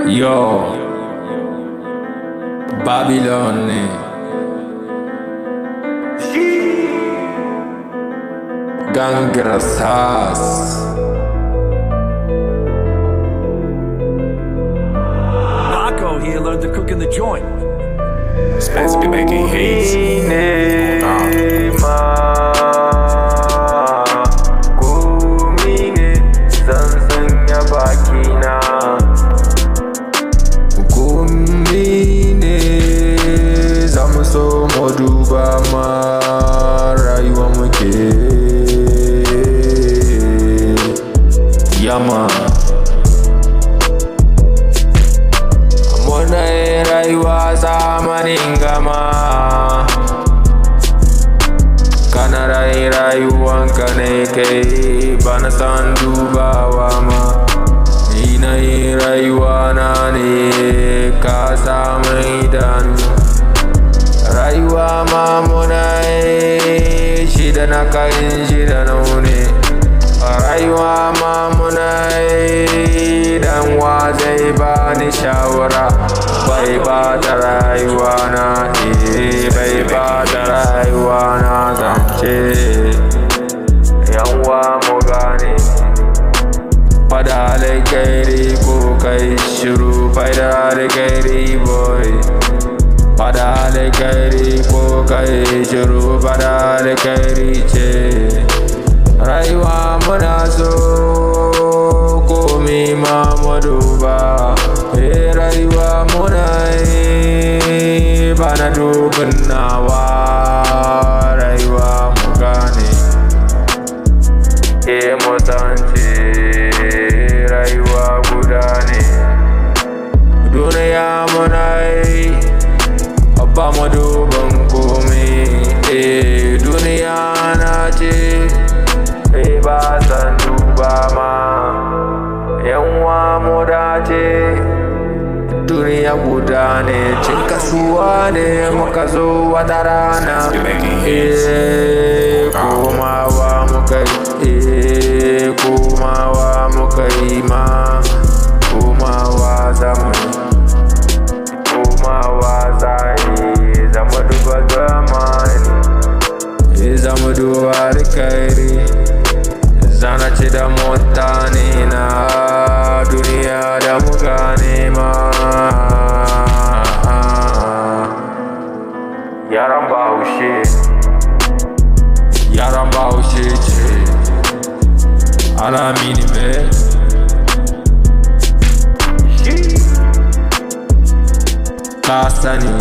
Yo, Babylon ne. Gangrasas. Naka here learned to cook in the joint. Spence be making hits. So moduba ma rayuwa muke yama muna rayuwa zamanin gama kana rayuwanka ne kai bana san dubawa ma ina rayuwa na ne ka samu idanu rayuwa ma muna shi da naka inji da naune rayuwa ma muna dan wa zai ba ni shawara bai ba da rayuwa na bai ba da rayuwa na zance yanwa mu gane fada alkairi ko kai shiru fada alkairi boy fada alkairi ko kai shiru fada alkairi ce rayuwa muna so komi ma mu duba rayuwa muna bana dubin nawa rayuwa mu gane mu sanci rayuwa guda ne duniya muna ba mu duban komai duniya na ce ba san duba ma yanwa mu dace duniya guda ne cin kasuwa ne muka zo wata rana komawa muka yi komawa muka yi ma komawa zamani komawa zai zama duba zamani zama duba alkairi zana ci da mutane na duniya da muka nema yaran bahaushe ce alamini me ka sani